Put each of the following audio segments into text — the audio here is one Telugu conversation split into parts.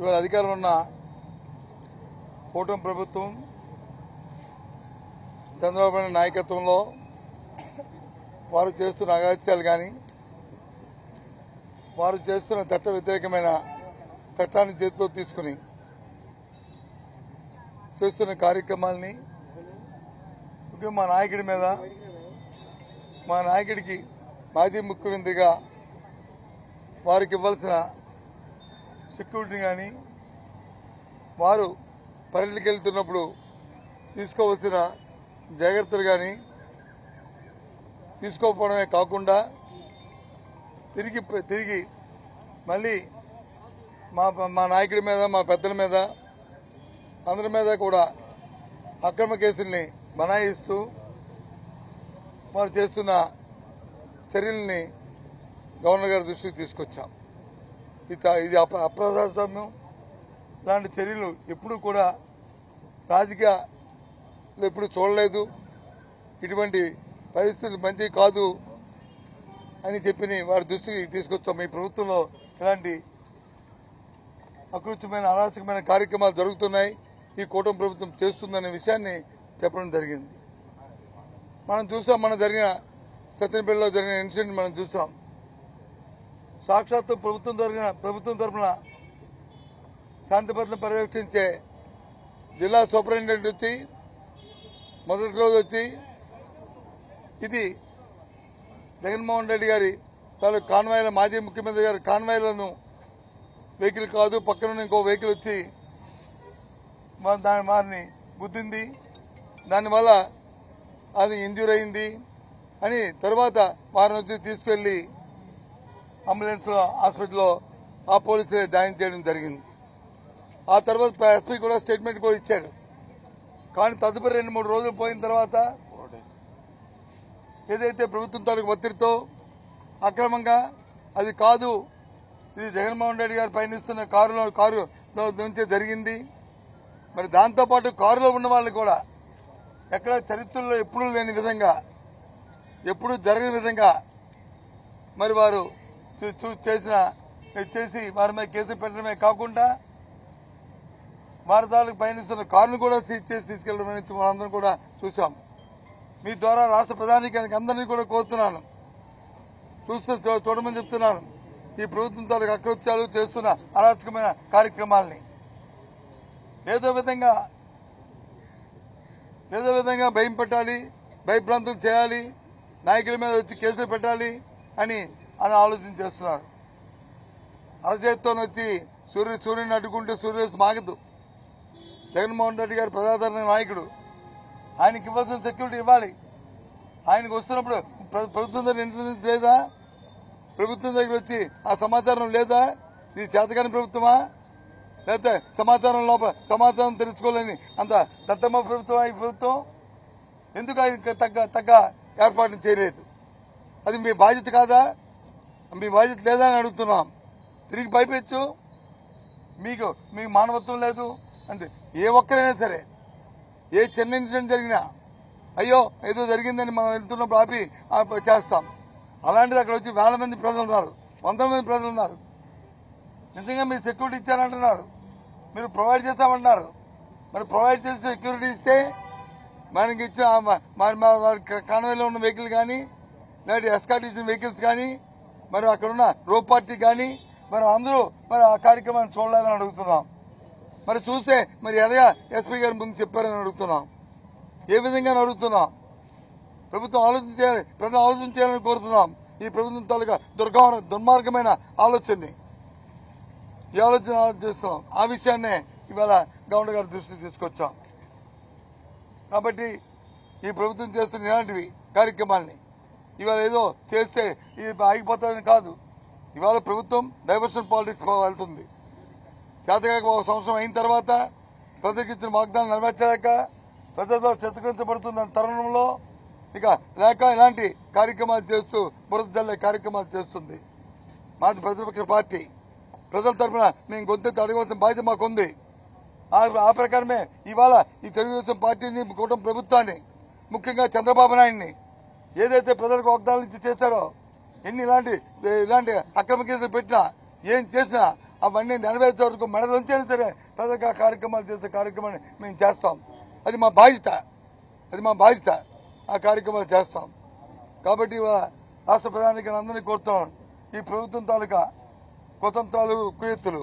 ఇవాళ అధికారంలో ఉన్న కూటమి ప్రభుత్వం చంద్రబాబు నాయుడు నాయకత్వంలో వారు చేస్తున్న అగాత్యాలు కానీ వారు చేస్తున్న చట్ట వ్యతిరేకమైన చట్టాన్ని చేతిలో తీసుకుని చేస్తున్న కార్యక్రమాలని ముఖ్యంగా మా నాయకుడి మీద మా నాయకుడికి మాజీ ముఖ్యమంత్రిగా వారికి ఇవ్వాల్సిన సెక్యూరిటీ కానీ వారు పర్యటనకి వెళ్తున్నప్పుడు తీసుకోవాల్సిన జాగ్రత్తలు కానీ తీసుకోకపోవడమే కాకుండా తిరిగి మళ్ళీ మా నాయకుడి మీద మా పెద్దల మీద అందరి మీద కూడా అక్రమ కేసుల్ని బనాయిస్తూ వారు చేస్తున్న చర్యల్ని గవర్నర్ గారి దృష్టికి తీసుకొచ్చాం. ఇది అప్రజాస్వామ్యం. ఇలాంటి చర్యలు ఎప్పుడు కూడా రాజకీయాలు ఎప్పుడు చూడలేదు. ఇటువంటి పరిస్థితులు మంచి కాదు అని చెప్పి వారి దృష్టికి తీసుకొచ్చాం. ఈ ప్రభుత్వంలో ఇలాంటి అకృత్యమైన అరాచకమైన కార్యక్రమాలు జరుగుతున్నాయి, ఈ కూటమి ప్రభుత్వం చేస్తుందనే విషయాన్ని చెప్పడం జరిగింది. మనం చూసాం, మన జరిగిన సత్యనపల్లిలో జరిగిన ఇన్సిడెంట్ మనం చూసాం. సాక్షాత్తు ప్రభుత్వం తరఫున శాంతి భద్రతను పర్యవేక్షించే జిల్లా సూపరింటెండెంట్ వచ్చి మొదటి రోజు వచ్చి ఇది జగన్మోహన్ రెడ్డి గారి తాలూకు కాన్వాయ్ల మాజీ ముఖ్యమంత్రి గారి కాన్వాయ్లను వెహికల్ కాదు పక్కన ఇంకో వెహికల్ వచ్చి వారిని గుద్దింది, దానివల్ల అది ఇంజ్యూర్ అయింది అని తర్వాత వారిని వచ్చి తీసుకెళ్లి అంబులెన్స్ లో హాస్పిటల్లో ఆ పోలీసులే జాయిన్ చేయడం జరిగింది. ఆ తర్వాత ఎస్పీ కూడా స్టేట్మెంట్ కూడా ఇచ్చాడు. కానీ తదుపరి 2-3 రోజులు పోయిన తర్వాత ఏదైతే ప్రభుత్వం తాలూకు ఒత్తిడితో అక్రమంగా అది కాదు, ఇది జగన్మోహన్ రెడ్డి గారు పయనిస్తున్న కారులో నుంచే జరిగింది. మరి దాంతోపాటు కారులో ఉన్న వాళ్ళు కూడా ఎక్కడ చరిత్రలో ఎప్పుడూ లేని విధంగా ఎప్పుడూ జరగని విధంగా మరి వారు చేసి వారి మీద కేసులు పెట్టడమే కాకుండా వారి తాలూకు పయనిస్తున్న కారును కూడా సీజ్ చేసి తీసుకెళ్లడం అనేది మనందరం కూడా చూశాం. మీ ద్వారా రాష్ట్ర ప్రధానికానికి అందరినీ కూడా కోరుతున్నాను, చూడమని చెప్తున్నాను. ఈ ప్రభుత్వం తాలూకు అకృత్యాలు చేస్తున్న అరాచకమైన కార్యక్రమాల్ని ఏదో విధంగా భయం పెట్టాలి, భయభ్రాంతం చేయాలి, నాయకుల మీద వచ్చి కేసులు పెట్టాలి అని ఆలోచన చేస్తున్నారు. అరచేతితో వచ్చి సూర్యుని అడ్డుకుంటే సూర్యరశ్మి మాగదు. జగన్మోహన్ రెడ్డి గారు ప్రజాదరణ నాయకుడు, ఆయనకి ఇవ్వాల్సిన సెక్యూరిటీ ఇవ్వాలి. ఆయనకు వస్తున్నప్పుడు ప్రభుత్వం దగ్గర ఇంటెలిజెన్స్ లేదా? ప్రభుత్వం దగ్గర వచ్చి ఆ సమాచారం లేదా? ఇది చేతకాని ప్రభుత్వమా? లేకపోతే సమాచారం తెలుసుకోలేని అంత దత్తమ్మ ప్రభుత్వమా ఈ ప్రభుత్వం? ఎందుకు ఆయన తగ్గ ఏర్పాటు చేయలేదు? అది మీ బాధ్యత కాదా? మీ బాధ్యత లేదా అని అడుగుతున్నాం. తిరిగి భయపెచ్చు, మీకు మానవత్వం లేదు అంటే ఏ ఒక్కరైనా సరే ఏ చిన్న ఇన్సిడెంట్ జరిగినా అయ్యో ఏదో జరిగిందని మనం వెళ్తున్నప్పుడు ఆపి చేస్తాం. అలాంటిది అక్కడ వచ్చి 1000 మంది ప్రజలు ఉన్నారు, 100 మంది ప్రజలు ఉన్నారు. నిజంగా మీరు సెక్యూరిటీ ఇచ్చారంటున్నారు, మీరు ప్రొవైడ్ చేస్తామంటున్నారు. మరి ప్రొవైడ్ చేసి సెక్యూరిటీ ఇస్తే మనకి ఇచ్చిన కాన్వాయ్లో ఉన్న వెహికల్ కానీ లేదంటే ఎస్కార్ట్ ఇచ్చిన వెహికల్స్ కానీ మరి అక్కడున్న రోప్ పార్టీ కానీ మరి అందరూ మరి ఆ కార్యక్రమాన్ని చూడలేదని అడుగుతున్నాం. మరి చూస్తే మరి ఎలాగా ఎస్పీ గారి ముందు చెప్పారని అడుగుతున్నాం. ఏ విధంగా అడుగుతున్నాం? ప్రభుత్వం ఆలోచన చేయాలి, ప్రజలు ఆలోచన చేయాలని కోరుతున్నాం. ఈ ప్రభుత్వం తాలూకా దుర్మార్గమైన ఆలోచనని ఈ ఆలోచన చేస్తున్నాం. ఆ విషయాన్నే ఇవాళ గవర్నర్ గారి దృష్టికి తీసుకొచ్చాం. కాబట్టి ఈ ప్రభుత్వం చేస్తున్న ఇలాంటివి కార్యక్రమాల్ని ఇవాళ ఏదో చేస్తే ఇది ఆగిపోతుందని కాదు. ఇవాళ ప్రభుత్వం డైవర్షన్ పాలిటిక్స్ వెళ్తుంది. చేతగాక 1 సంవత్సరం అయిన తర్వాత ప్రజలకు ఇచ్చిన వాగ్దానం నెరవేర్చలేక ప్రజలతో చిత్తకరించబడుతున్న తరుణంలో ఇక లేక ఇలాంటి కార్యక్రమాలు చేస్తూ బురద జల్లే కార్యక్రమాలు చేస్తుంది. మాది ప్రతిపక్ష పార్టీ, ప్రజల తరఫున మేము గొంతెత్తి అడగవలసిన బాధ్యత మాకుంది. ఆ ప్రకారమే ఇవాళ ఈ తెలుగుదేశం పార్టీని, కూటమి ప్రభుత్వాన్ని, ముఖ్యంగా చంద్రబాబు నాయుడిని ఏదైతే ప్రజలకు వాగ్దానాలు ఇచ్చి చేశారో, ఇలాంటి అక్రమ కేసులు పెట్టినా ఏం చేసినా అవన్నీ నెరవేర్చే వరకు మన నుంచైనా సరే ప్రజలకు ఆ కార్యక్రమాలు చేసే కార్యక్రమాన్ని మేము చేస్తాం. అది మా బాధ్యత. ఆ కార్యక్రమాలు చేస్తాం. కాబట్టి రాష్ట్ర ప్రధానికి అందరినీ కోరుతున్నాను, ఈ ప్రభుత్వం తాలూకా కుతంత్రాలు కుయత్తులు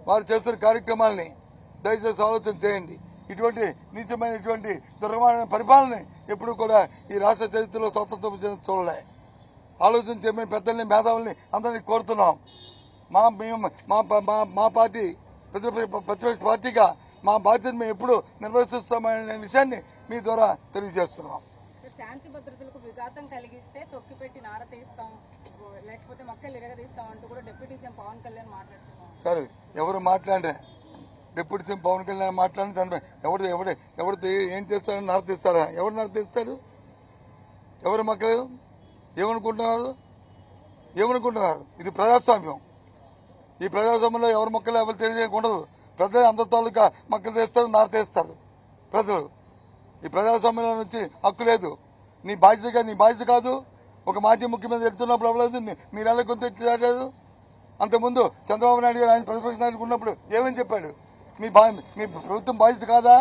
వారు చేస్తున్న కార్యక్రమాలని దయచేసి ఆలోచన చేయండి. ఇటువంటి నీచమైనటువంటి దుర్గమైన పరిపాలన ఎప్పుడు కూడా ఈ రాష్ట్ర చరిత్రలో స్వతంత్రం చూడలే. ఆలోచన చేయమని పెద్దల్ని మేధావుల్ని అందరినీ కోరుతున్నాం. మా పార్టీ ప్రతిపక్ష పార్టీగా మా బాధ్యత మేము ఎప్పుడు నిర్వర్తిస్తామనే విషయాన్ని మీ ద్వారా తెలియజేస్తున్నాం. శాంతి భద్రతలకు విఘాతం కలిగిస్తే తొక్కిపెట్టి నార తీస్తాం, లేకపోతే మొక్కలు ఎరగదీస్తాం అంటూ కూడా డిప్యూటీ సీఎం పవన్ కళ్యాణ్ మాట్లాడుతున్నాం. సరే, ఎవరు మాట్లాడే డిప్యూటీ సీఎం పవన్ కళ్యాణ్ మాట్లాడి దానిపై ఎవరితో ఏం చేస్తాడని నార తీస్తారా? ఎవరు నార తీస్తాడు? ఎవరు మొక్కలు ఏమనుకుంటున్నారు? ఇది ప్రజాస్వామ్యం. ఈ ప్రజాస్వామ్యంలో ఎవరి మొక్కలు ఎవరు తెలియకుండా ప్రజలు అందరి తాలూకా మొక్కలు తీస్తారు, నార తీస్తారు ప్రజలు. ఈ ప్రజాస్వామ్యంలో నుంచి హక్కు లేదు. నీ బాధ్యత కాదు. ఒక మాజీ ముఖ్యమంత్రి వెళ్తున్నప్పుడు అవ్వలేదు, మీరు ఎలా కొంత ఎట్లేదు. అంతకుముందు చంద్రబాబు నాయుడు గారు ఆయన ప్రతిపక్ష నాయకుడు ఉన్నప్పుడు ఏమని చెప్పాడు? మీ ప్రభుత్వం బాధ్యత కాదా?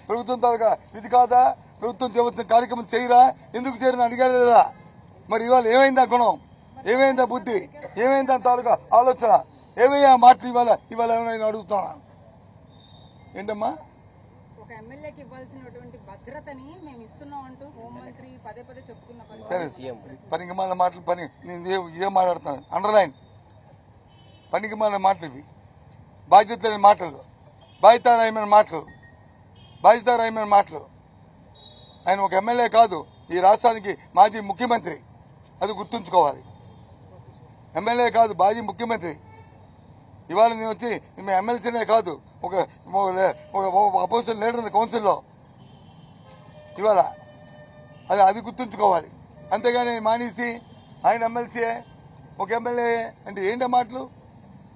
ప్రభుత్వం తాలూకా ఇది కాదా? ప్రభుత్వం చేయవలసిన కార్యక్రమం చేయరా? ఎందుకు చేయరని అడిగారు లేదా? మరి ఇవాళ ఏమైందా గుణం? ఏమైందా బుద్ధి? ఏమైందా తాలూకా ఆలోచన? ఏమయ్యా మాటలు ఇవాళ ఏమైనా అడుగుతున్నా? ఏంటమ్మా? ఒక ఎమ్మెల్యేకి ఇవ్వాల్సినటువంటి భద్రతని మేము ఇస్తున్నాం అంటూ హోంమంత్రి పదే చెప్తున్న సరే, పనికి మాలిన మాటలు నేను ఇదే మాట్లాడుతున్నాను. అండర్లైన్. పనికి మాలిన మాటలు ఇవి. బాధ్యత లేని మాటలు, బాధ్యతారమైన మాటలు. ఆయన ఒక ఎమ్మెల్యే కాదు, ఈ రాష్ట్రానికి మాజీ ముఖ్యమంత్రి. అది గుర్తుంచుకోవాలి. ఎమ్మెల్యే కాదు, మాజీ ముఖ్యమంత్రి. ఇవాళ నేను వచ్చి మీ ఎమ్మెల్సీనే కాదు, ఒక అపోజిషన్ లీడర్ కౌన్సిల్లో ఇవాళ అది గుర్తుంచుకోవాలి. అంతేగాని మానేసి ఆయన ఎమ్మెల్సీయే, ఒక ఎమ్మెల్యే అంటే ఏంటి మాటలు?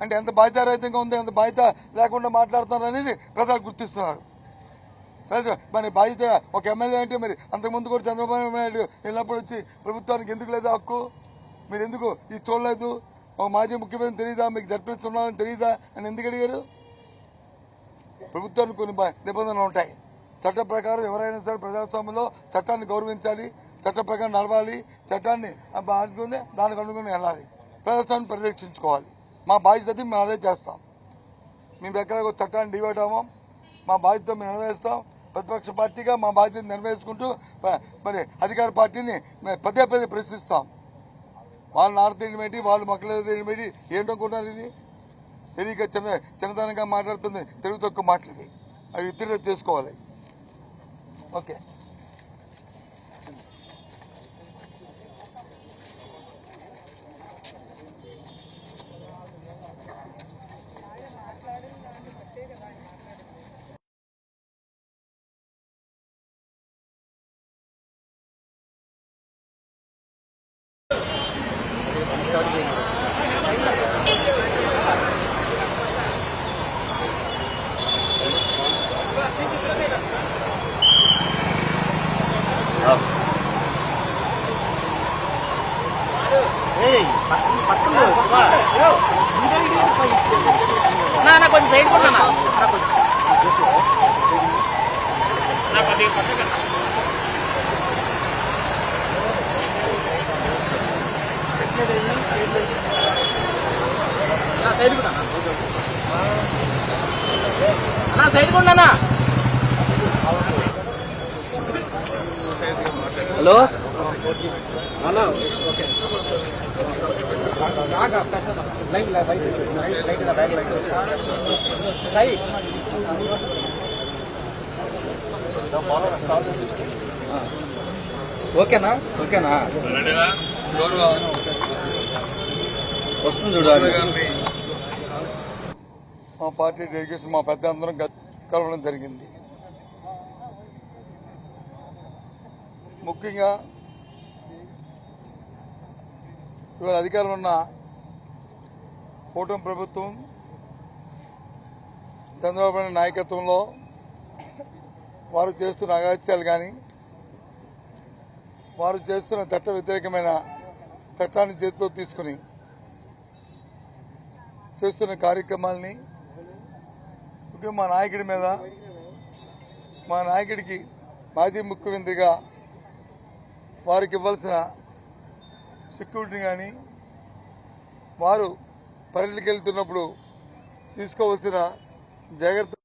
అంటే ఎంత బాధ్యతారహితంగా ఉంది, ఎంత బాధ్యత లేకుండా మాట్లాడుతున్నారు అనేది ప్రజలు గుర్తిస్తున్నారు. మరి బాధ్యత ఒక ఎమ్మెల్యే అంటే మరి అంతకుముందు కూడా చంద్రబాబు నాయుడు వెళ్ళినప్పుడు వచ్చి ప్రభుత్వానికి ఎందుకు లేదా హక్కు? మీరు ఎందుకు ఇది చూడలేదు? ఒక మాజీ ముఖ్యమంత్రి తెలియదా? మీకు జరిపిస్తున్నారని తెలియదా అని ఎందుకు అడిగారు? ప్రభుత్వానికి కొన్ని నిబంధనలు ఉంటాయి. చట్ట ప్రకారం ఎవరైనా సరే ప్రజాస్వామ్యంలో చట్టాన్ని గౌరవించాలి, చట్ట ప్రకారం నడవాలి, చట్టాన్ని దానికి అనుగుణంగా వెళ్ళాలి, ప్రజాస్వామ్యాన్ని పరిరక్షించుకోవాలి. మా బాధ్యత మేము అదే చేస్తాం. మేము ఎక్కడ చట్టాన్ని డివైడ్ అవ్వం. మా బాధ్యత మేము నెరవేరుస్తాం. ప్రతిపక్ష పార్టీగా మా బాధ్యత నెరవేర్చుకుంటూ మరి అధికార పార్టీని పదే ప్రశ్నిస్తాం. వాళ్ళు నారతీయడం ఏంటి, వాళ్ళు మొక్కలు తీయడం ఏంటి, ఏంటనుకుంటున్నారు? ఇది తెలియక చిన్నతనంగా మాట్లాడుతుంది, తెలుగు తక్కువ మాటలకి. అవి విత్డ్రా చేసుకోవాలి. ఓకే. కొంచెం సైడ్ కొన్నా సైడ్ కొన్నా. హలో అన్నా, ఓకే. ఓకేనా? వస్తుంది చూడాలి. మా పార్టీ డెలిగేషన్ మా పెద్ద అందరం కలవడం జరిగింది. ముఖ్యంగా ఇవాళ అధికారంలో ఉన్న కూటమి ప్రభుత్వం చంద్రబాబు నాయుడు నాయకత్వంలో వారు చేస్తున్న అగాత్యాలు కానీ, వారు చేస్తున్న చట్ట వ్యతిరేకమైన చట్టాన్ని చేతిలో తీసుకుని చేస్తున్న కార్యక్రమాలని ముఖ్యంగా మా నాయకుడి మీద, మా నాయకుడికి మాజీ ముఖ్యమంత్రిగా వారికి ఇవ్వాల్సిన సెక్యూరిటీ కానీ, వారు పర్యటనకి వెళ్తున్నప్పుడు తీసుకోవాల్సిన జాగ్రత్త